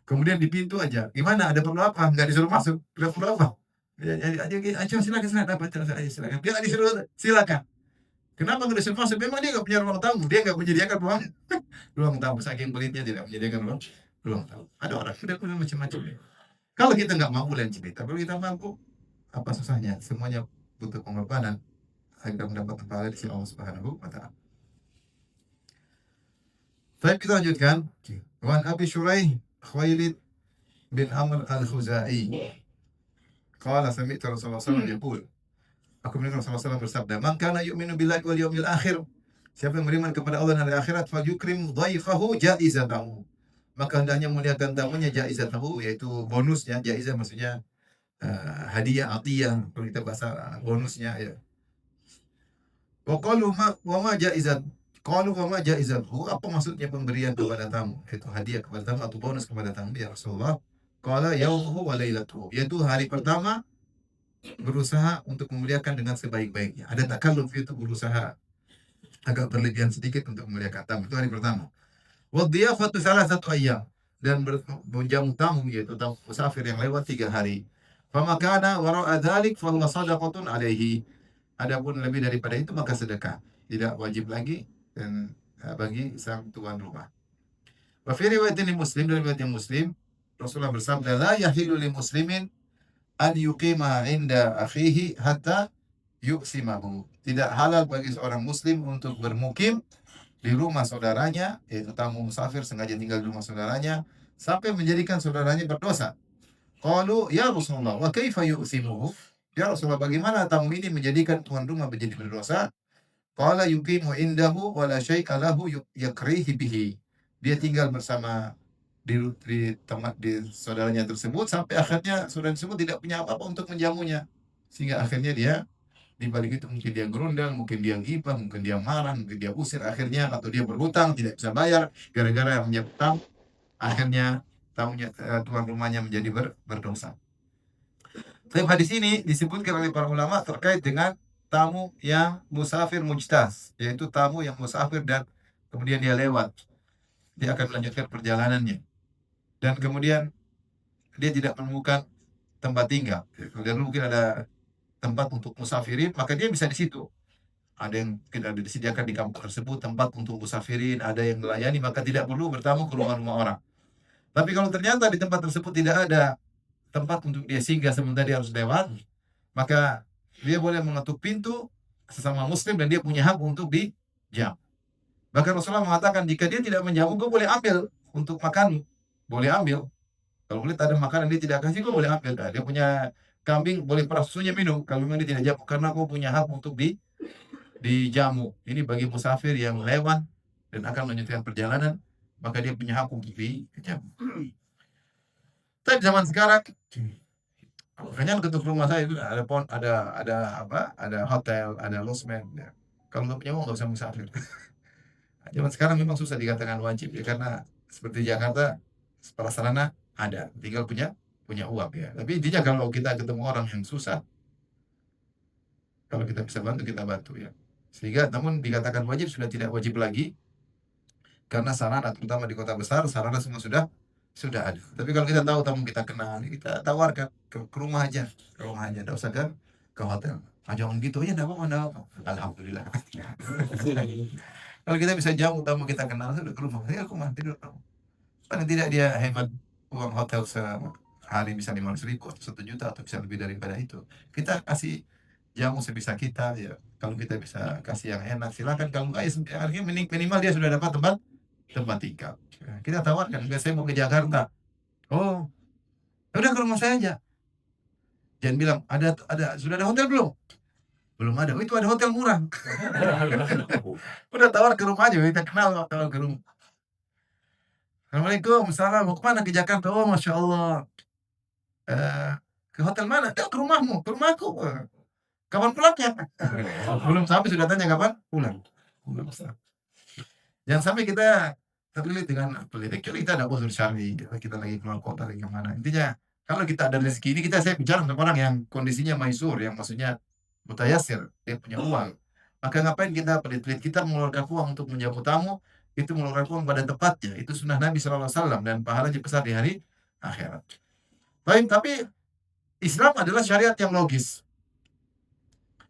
kemudian di pintu aja, "Gimana, ada perlu apa?" Nggak disuruh masuk, "Ada perlu apa?" Ya, aja aja, "Silakan silakan, apa aja silakan." Dia nggak disuruh, "Silakan." Kenapa nggak disuruh masuk? Memang dia nggak punya ruang tamu, dia nggak menyediakan ruang ruang tamu, saking pelitnya tidak menyediakan ruang ruang tamu. Ada orang udah macam-macam ya. Kalau kita nggak mampu lain cerita, kalau kita mampu, apa susahnya? Semuanya butuh pengorbanan agar mendapat pahala di sisi Allah Subhanahu wa taala. Baik, kita lanjutkan. Wan Abi Shuraih Khuwailid bin Amr al-Khuzai. Qala sami'tu Rasulullah SAW yaqul. Aku mendengar Rasulullah SAW bersabda, "Man kana yu'minu billahi wal yawmil akhir." Siapa yang beriman kepada Allah dan hari akhirat, falyukrim dhaifahu jaizatahu. Maka hendaknya muliakan tamunya jaizatahu, yaitu bonusnya. Jaizah maksudnya hadiah, atiyah. Kalau kita bahasa bonusnya ya. Wa qalu wa ma jaizat. Qalu wa ma jaizatuhu. Apa maksudnya pemberian kepada tamu? Itu hadiah kepada tamu atau bonus kepada tamu ya Rasulullah. Qala yaumuhu wa lailatuhu. Yaitu hari pertama berusaha untuk memuliakan dengan sebaik-baiknya. Ada takalluf, itu berusaha agak berlebihan sedikit untuk memuliakan tamu. Itu hari pertama. Wa dhiyafatu salasatu ayyam. Dan menjamu tamu, yaitu tamu musafir yang lewat 3 hari. Fama kana wara'a dzalik fa huwa shadaqatun alaihi. Adapun lebih daripada itu maka sedekah. Tidak wajib lagi dan bagi sang tuan rumah. Wa fi riwayatin Muslim, dalam riwayat yang Muslim, Rasulullah bersabda, "La yahilu li muslimin an yuqima 'inda akhihi hatta yuqsimahu." Tidak halal bagi seorang muslim untuk bermukim di rumah saudaranya, yaitu tamu musafir sengaja tinggal di rumah saudaranya sampai menjadikan saudaranya berdosa. Qalu ya Rasulullah wa kaifa yuqsimuhu? Ya Rasulullah, bagaimana tamu ini menjadikan tuan rumah menjadi berdosa? Qala yuqimu indahu wa la syai'a lahu yakrihi bihi. Dia tinggal bersama di tempat di saudaranya tersebut sampai akhirnya saudara tersebut tidak punya apa-apa untuk menjamunya. Sehingga akhirnya dia di balik itu mungkin dia gerundal, mungkin dia gibah, mungkin dia marah, mungkin dia usir akhirnya, atau dia berhutang tidak bisa bayar gara-gara punya utang. Akhirnya tuan rumahnya menjadi berdosa. Tapi hadis ini disebutkan oleh para ulama terkait dengan tamu yang musafir mujtaz, yaitu tamu yang musafir dan kemudian dia lewat. Dia akan melanjutkan perjalanannya. Dan kemudian dia tidak menemukan tempat tinggal. Dan mungkin ada tempat untuk musafirin, maka dia bisa di situ. Ada yang mungkin ada disediakan di kampung tersebut tempat untuk musafirin, ada yang melayani, maka tidak perlu bertamu ke rumah-rumah orang. Tapi kalau ternyata di tempat tersebut tidak ada tempat untuk dia singgah sementara dia harus lewat, maka dia boleh mengetuk pintu sesama muslim dan dia punya hak untuk dijam. Bahkan Rasulullah mengatakan, jika dia tidak menjamu, gue boleh ambil untuk makan, boleh ambil. Kalau kulit ada makanan dia tidak kasih, gue boleh ambil. Nah, dia punya kambing, boleh peras susunya minum. Kalau memang dia tidak jamu, karena gue punya hak untuk dijamu. Ini bagi musafir yang lewat dan akan melanjutkan perjalanan, maka dia punya hak untuk dijamu. Tapi zaman sekarang, makanya ketuk rumah saya itu ada hotel, ada losmen. Ya. Kalau nggak punya uang nggak usah musafir. Zaman sekarang memang susah dikatakan wajib ya, karena seperti Jakarta prasarana ada, tinggal punya uang ya. Tapi intinya kalau kita ketemu orang yang susah, kalau kita bisa bantu kita bantu ya. Sehingga namun dikatakan wajib sudah tidak wajib lagi, karena sarana terutama di kota besar sarana semua sudah ada. Tapi kalau kita tahu tamu kita kenal, kita tawarkan ke rumah aja, tidak usah ke hotel. Ah, jangan gitu ya, enggak apa-apa. Alhamdulillah. Kalau kita bisa jamu tamu kita kenal, sudah ke rumah, ya rumah tidur. Paling tidak dia hemat uang hotel sehari bisa 500.000 atau 1 juta atau bisa lebih daripada itu. Kita kasih jamu sebisa kita ya. Kalau kita bisa kasih yang enak silakan. Kalau enggak ya minimal dia sudah dapat tempat tinggal. Kita tawarkan, enggak saya mau ke Jakarta. Oh, udah ke rumah saya aja. Jangan bilang sudah ada hotel belum? Belum ada. Oh, itu ada hotel murah. Udah tawar ke rumah aja, kita kenal tawar ke rumah. Assalamualaikum, salam, mau kemana? Ke Jakarta. Oh, masya Allah. Eh, ke hotel mana? Ke rumahmu, ke rumahku. Kapan pulangnya? Belum sampai sudah tanya kapan pulang. Belum sampai. Jangan sampai kita terlilit dengan politik. Kita tidak boleh cari, kita lagi keluar kota lagi kemana. Intinya kalau kita ada rezeki ini, saya bicara sama orang yang kondisinya maisur, yang maksudnya mutayasir, dia punya uang. Maka ngapain kita pelit-pelit? Kita mengeluarkan uang untuk menjamu tamu, itu mengeluarkan uang pada tempatnya. Itu sunnah Nabi SAW dan pahalanya besar di hari akhirat. Baik, tapi Islam adalah syariat yang logis.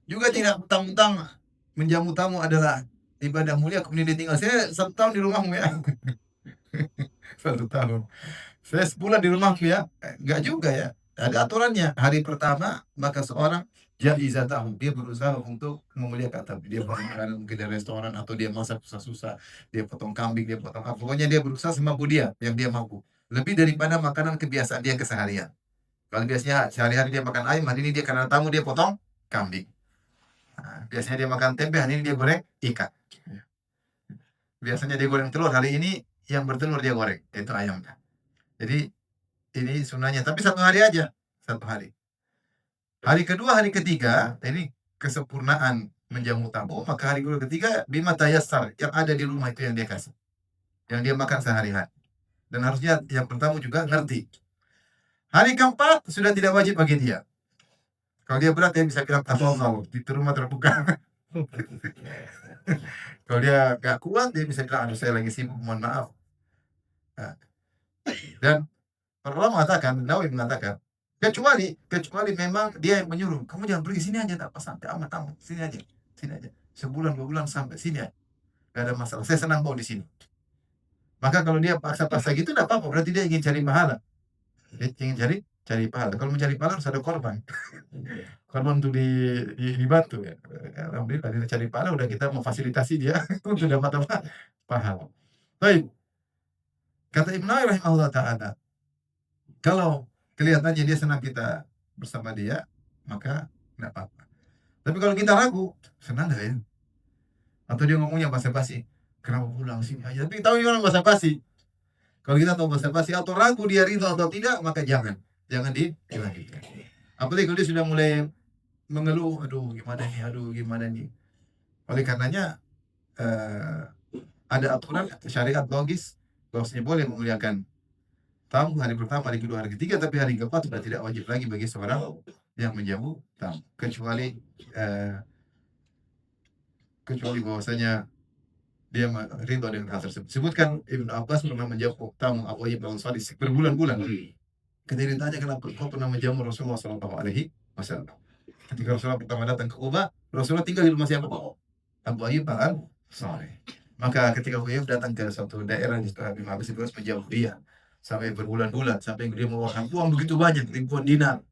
Juga tidak mentang-mentang menjamu tamu adalah ibadah mulia kemudian ditinggal. Saya 1 tahun di rumahmu ya. 1 tahun. Saya sebulan di rumahmu ya. Enggak juga ya. Ada aturannya. Hari pertama maka seorang jaizatahu, dia berusaha untuk memuliakan tamu. Dia makan mungkin dari restoran atau dia masak susah-susah. Dia potong kambing, dia potong apa. Pokoknya dia berusaha semampu dia yang dia mampu. Lebih daripada makanan kebiasaan dia keseharian. Kalau biasanya sehari-hari dia makan ayam, hari ini dia karena tamu dia potong kambing. Nah, biasanya dia makan tempe, hari ini dia goreng ikan. Biasanya dia goreng telur, hari ini yang bertelur dia goreng, itu ayamnya. Jadi ini sunahnya, tapi 1 hari aja, 1 hari. Hari kedua, hari ketiga, ini kesempurnaan menjamu tamu. Maka hari kedua, ketiga, bima tayassar, yang ada di rumah itu yang dia kasih, yang dia makan sehari-hari. Dan harusnya yang pertama juga ngerti. Hari keempat sudah tidak wajib bagi dia. Kalau dia berat, dia bisa bilang tafadhal, di rumah terbuka. Kalau dia gak kuat, dia bisa bilang, aduh saya lagi sibuk, mohon maaf. Nah, dan para ulama mengatakan, Nawawi mengatakan, kecuali memang dia yang menyuruh, kamu jangan pergi, sini aja, tak apa, sampai amat tamu, sini aja, sebulan 2 bulan sampai sini aja, gak ada masalah, saya senang kau di sini. Maka kalau dia paksa-paksa gitu, tidak apa-apa, berarti dia ingin cari pahala. Dia ingin cari pahala. Kalau mencari pahala harus ada korban. Korban untuk dibantu ya. Alhamdulillah dia cari pahala, udah kita memfasilitasi dia untuk dapat apa? Pahala. Baik. Kata Ibnu Nawawi rahimahullah taala, kalau kelihatannya dia senang kita bersama dia, maka tidak apa-apa. Tapi kalau kita ragu, senang nggak ya? Atau dia ngomongnya basa-basi, kenapa pulang sini aja? Tapi tahu orang basa-basi. Kalau kita tahu basa-basi atau ragu dia ridho atau tidak, maka jangan dilanjutkan. Apalagi kalau dia sudah mulai mengeluh, aduh gimana nih. Oleh karenanya ada aturan syariat logis bahwasanya boleh memuliakan tamu hari pertama, hari kedua, hari ketiga, tapi hari keempat sudah tidak wajib lagi bagi seorang yang menjamu tamu, kecuali bahwasanya dia ridho dengan hal tersebut. Sebutkan Ibnu Abbas pernah menjamu tamu Abu Ayyub al-Ansari berbulan-bulan. Ketika ditanya kenapa kau pernah menjamu Rasulullah SAW, ketika Rasulullah pertama datang ke Kuba, Rasulullah tinggal di rumah siapa? Abu Ayyub al-Ansari. Maka ketika Abu Ayyub datang ke suatu daerah di sekitar Ibnu Abbas itu menjauh dia sampai berbulan-bulan, sampai dia mengeluarkan uang begitu banyak, ribuan dinar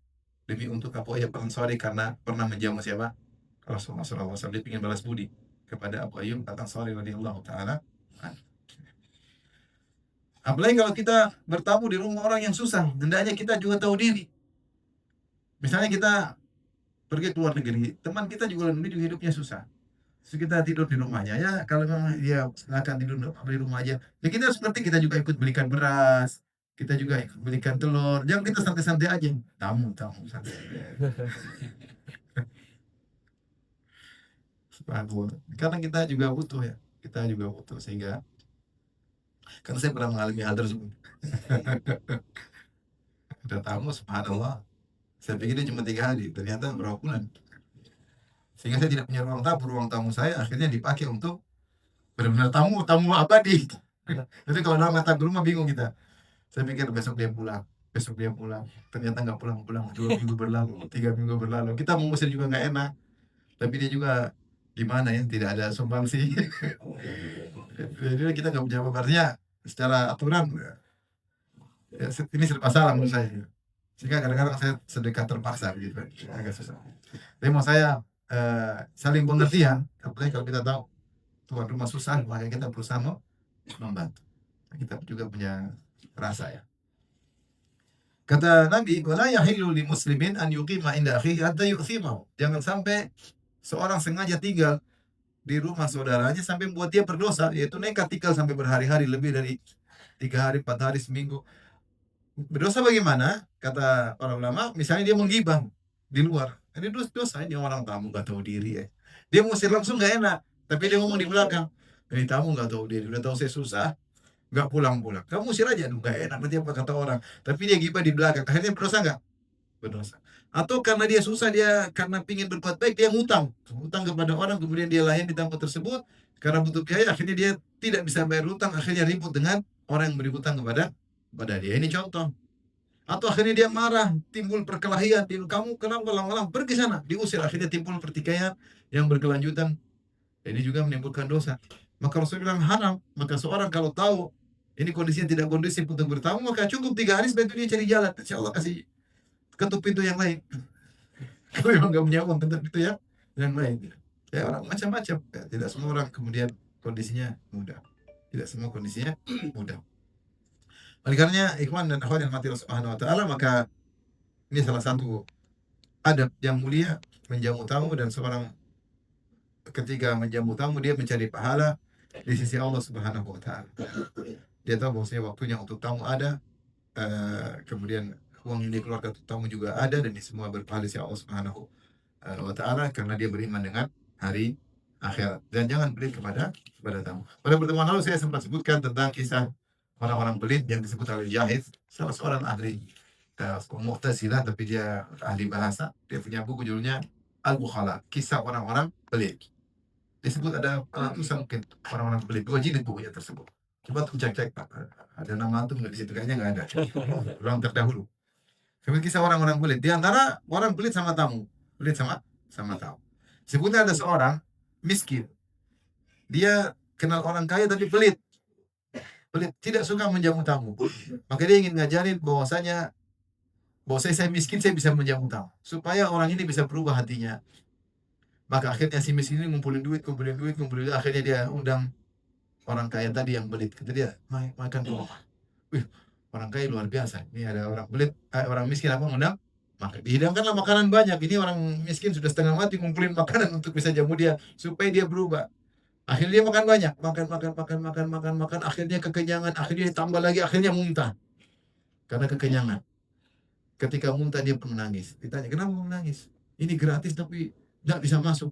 demi untuk Abu Ayyub al-Ansari karena pernah menjamu siapa? Rasulullah SAW. Dia ingin balas budi kepada Abu Ayyub al-Ansari radhiyallahu taala. Apalagi kalau kita bertamu di rumah orang yang susah, hendaknya kita juga tahu diri. Misalnya kita pergi ke luar negeri, teman kita juga hidupnya susah. Terus kita tidur di rumahnya, ya kalau memang dia silakan tidur di rumah aja. Ya kita seperti kita juga ikut belikan beras, kita juga ikut belikan telur. Jangan kita santai-santai aja. Tamu santai. Karena kita juga butuh ya, sehingga karena saya pernah mengalami hal tersebut. Ada tamu, subhanallah. Saya pikir dia cuma 3 hari, ternyata berapa bulan. Sehingga saya tidak punya ruang tamu saya akhirnya dipakai untuk benar-benar tamu abadi. Jadi kalau nama datang ke rumah bingung kita. Saya pikir besok dia pulang. Ternyata nggak pulang. 2 minggu berlalu, 3 minggu berlalu. Kita mau ngusir juga nggak enak. Tapi dia juga gimana ya, tidak ada sumbangsi. Jadi kita nggak punya apa, artinya secara aturan ya, ini serba salah menurut saya. Sehingga kadang-kadang saya sedekah terpaksa gitu, agak susah. Tapi mau saya saling pengertian, apalagi kalau kita tahu tuan rumah susah, maka kita berusaha membantu. Kita juga punya rasa ya. Kata Nabi, wala yahillu li muslimin an yuqima inda akhihi hatta yu'thimahu. Jangan sampai seorang sengaja tinggal di rumah saudaranya sampai membuat dia berdosa, yaitu nekat tinggal sampai berhari-hari lebih dari 3 hari, 4 hari, seminggu. Berdosa bagaimana? Kata para ulama, misalnya dia menggibah di luar. Ini dosa, ini orang tamu nggak tahu diri ya. Dia ngusir langsung nggak enak, tapi dia ngomong di belakang. Ini tamu nggak tahu diri, udah tahu saya susah, nggak pulang-pulang. Kamu usir aja, aduh nggak enak nanti apa kata orang. Tapi dia gibah di belakang, akhirnya berdosa nggak? Berdosa. Atau karena dia susah, dia karena pingin berbuat baik, dia ngutang. Ngutang kepada orang, kemudian dia layani di tempat tersebut. Karena butuh biaya, akhirnya dia tidak bisa bayar utang, akhirnya ribut dengan orang yang beri hutang kepada dia. Ini contoh. Atau akhirnya dia marah, timbul perkelahian, kamu kenapa lama-lama pergi sana, diusir, akhirnya timbul pertikaian yang berkelanjutan. Ini juga menimbulkan dosa. Maka Rasul bilang haram. Maka seorang kalau tahu ini kondisinya tidak kondusif untuk bertamu, maka cukup 3 hari setelah itu dia cari jalan. Insya Allah kasih ketuk pintu yang lain. Kalau memang nggak punya uang, ketuk pintu yang lain. Ya orang macam-macam. Ya, tidak semua orang kemudian kondisinya mudah. Tidak semua kondisinya mudah. Oleh karenanya, ikhwan dan akhwat yang mati Allah Subhanahu wa taala, maka ini salah satu adab yang mulia menjamu tamu, dan seorang ketika menjamu tamu dia mencari pahala di sisi Allah Subhanahu wa taala. Dia tahu bahwasanya waktunya untuk tamu ada, kemudian uang yang dikeluarkan untuk tamu juga ada, dan ini semua berpahala di sisi Allah Subhanahu wa taala karena dia beriman dengan hari akhirat. Dan jangan pelit kepada tamu. Pada pertemuan lalu saya sempat sebutkan tentang kisah orang-orang pelit yang disebut oleh Jahiz, salah seorang ahli Mu'tazilah, tapi dia ahli bahasa. Dia punya buku judulnya Al-Bukhala, kisah orang-orang pelit. Disebut ada ratusan mungkin orang-orang pelit, 2 jilid bukunya tersebut. Coba tuh cek-cek, ada nama antum nggak di situ? Kayaknya nggak ada. Orang terdahulu. Kemudian kisah orang-orang pelit. Di antara orang pelit sama tamu, pelit sama tamu. Sebutnya ada seorang miskin. Dia kenal orang kaya tapi pelit. Pelit, tidak suka menjamu tamu. Maka dia ingin ngajarin bahwasanya saya miskin, saya bisa menjamu tamu. Supaya orang ini bisa berubah hatinya. Maka akhirnya si miskin ini ngumpulin duit. Akhirnya dia undang orang kaya tadi yang pelit. Kata dia, makan di rumah. Wih, orang kaya luar biasa. Ini ada orang pelit, orang miskin apa ngundang? Maka dihidangkanlah makanan banyak. Ini orang miskin sudah setengah mati ngumpulin makanan untuk bisa jamu dia. Supaya dia berubah. Akhirnya dia makan banyak. Makan. Akhirnya kekenyangan. Akhirnya tambah lagi. Akhirnya muntah. Karena kekenyangan. Ketika muntah dia pun menangis. Ditanya, kenapa menangis? Ini gratis tapi tidak bisa masuk.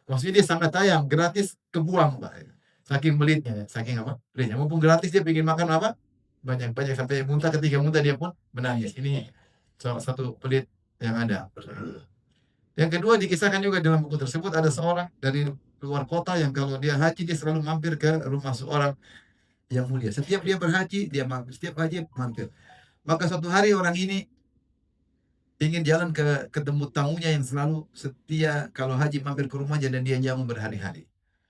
Maksudnya dia sangat sayang, gratis kebuang, Pak. Saking pelitnya, saking apa? Pelitnya. Mumpung gratis dia pengen makan apa? Banyak-banyak sampai muntah, ketika muntah dia pun menangis. Ini salah satu pelit yang ada. Yang kedua dikisahkan juga dalam buku tersebut, ada seorang dari luar kota yang kalau dia haji dia selalu mampir ke rumah seorang yang mulia. Setiap dia berhaji dia mampir, setiap haji mampir. Maka suatu hari orang ini ingin jalan ketemu tamunya yang selalu setia kalau haji mampir ke rumahnya dan dia jamu berhari-hari.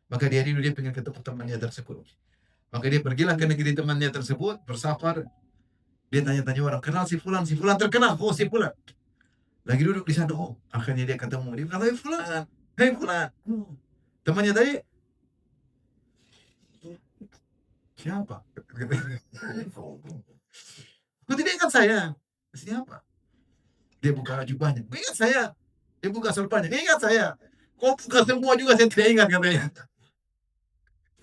Maka dia rindu, dia ingin ketemu temannya tersebut. Maka dia pergilah ke negeri temannya tersebut, bersafar. Dia tanya-tanya orang, kenal si Fulan terkenal, oh si Fulan. Lagi duduk di sana, oh akhirnya dia ketemu. Dia bilang, hei Fulan. Temannya tadi, siapa? Kau tidak ingat saya? Siapa? Dia buka jubahnya. Ingat saya. Dia buka selpanya. Ingat saya. Kok buka semua juga saya tidak ingat katanya.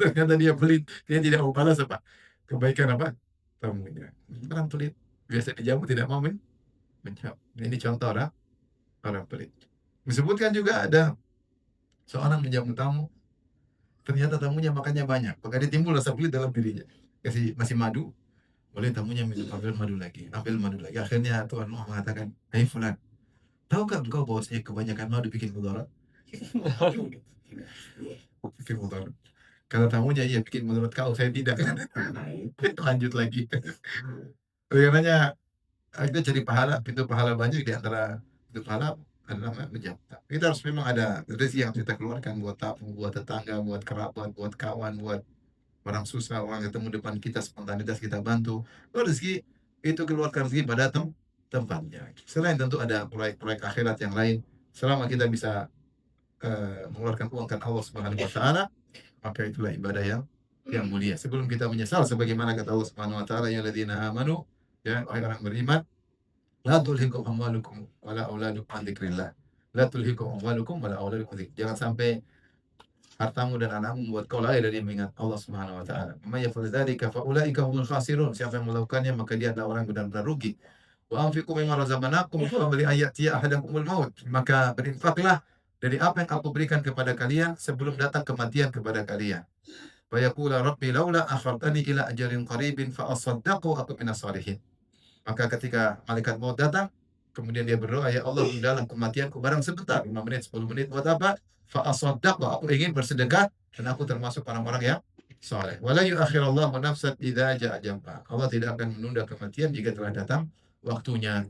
Ternyata dia pelit. Dia tidak mau balas apa? Kebaikan apa? Tamunya. Orang pelit. Biasa dijamu tidak mau menjawab. Ini contoh orang pelit. Disebutkan juga ada seorang menjamu tamu. Ternyata tamunya makannya banyak. Maka dia timbul rasa pelit dalam dirinya. Masih madu. Boleh tamunya minum, ambil madu lagi. Akhirnya Tuhan Allah mengatakan, hei Fulan, tahukah engkau bahwasanya kebanyakan madu bikin mudarat? Bikin mudarat. Kalau tamunya iya bikin mudarat kau, saya tidak. Lanjut lagi. Karena kita cari pahala, pintu pahala banyak, di antara pintu pahala adalah menjamu. Kita harus memang ada rezeki yang kita keluarkan buat tamu, buat tetangga, buat kerabat, buat kawan, buat orang susah, orang ketemu depan kita, spontanitas kita bantu. Kalau rezeki itu keluarkan rezeki pada tempatnya. Selain tentu ada proyek-proyek akhirat yang lain. Selama kita bisa mengeluarkan uang kan Allah Subhanahu wa taala, maka itulah ibadah yang mulia. Sebelum kita menyesal, sebagaimana kata Allah Subhanahu wa taala, ya alladzina amanu, ya orang beriman, la tulhikum amwalukum wala auladukum an dzikrillah. La tulhikum amwalukum wala auladukum. Jangan sampai hartamu dan anakmu membuat kau lalai dari mengingat Allah Subhanahu wa taala. May yaf'al dzalika fa ulaika humul khasirun. Siapa yang melakukannya maka dia adalah orang yang benar-benar rugi. Wa anfiqu mimma razaqnakum min qabli an ya'tiya ahadakumul maut. Maka berinfaklah dari apa yang aku berikan kepada kalian sebelum datang kematian kepada kalian. Wa yaqula rabbi laula akhartani ila ajalin qaribin fa asaddaqu wa akun minas shalihin. Maka ketika malaikat maut datang, kemudian dia berdoa, "Ya Allah, dalam kematianku barang sebentar, 5 menit, 10 menit, buat apa? Fa asaddaq, aku ingin bersedekah dan aku termasuk orang-orang yang saleh. Wala yuakhirallahu nafsan idza jaa ajaluha. Allah tidak akan menunda kematian jika telah datang waktunya.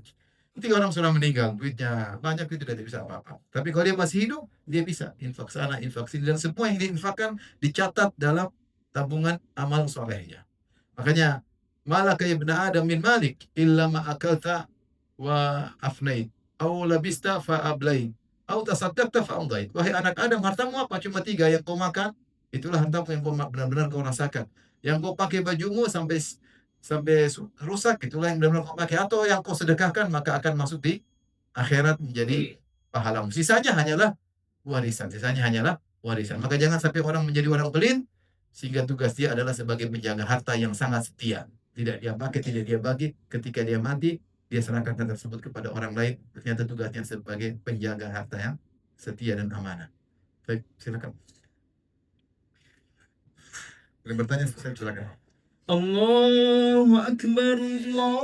Ketika orang sudah meninggal, duitnya banyak itu tidak bisa apa-apa. Tapi kalau dia masih hidup, dia bisa infak sana, infak sini dan semua yang diinfakkan dicatat dalam tabungan amal solehnya. Makanya malaka ya ibn Adam min malik illa ma akalta wa afnait au labista fa ablain au tasaddaqta fa amdait. Wahai anak Adam, hartamu apa? Cuma 3 yang kau makan, itulah hartamu yang kau benar-benar kau rasakan. Yang kau pakai bajumu sampai rusak, itulah yang benar-benar kau pakai. Atau yang kau sedekahkan maka akan masuk di akhirat menjadi pahalamu. Sisanya hanyalah warisan. Maka jangan sampai orang menjadi orang pelit sehingga tugas dia adalah sebagai penjaga harta yang sangat setia. Tidak dia pakai, tidak dia bagi. Ketika dia mati, dia serahkan harta tersebut kepada orang lain. Ternyata tugasnya sebagai penjaga harta yang setia dan amanah. Baik, silakan. Boleh bertanya, saya silakan. Allahu Akbar, Allah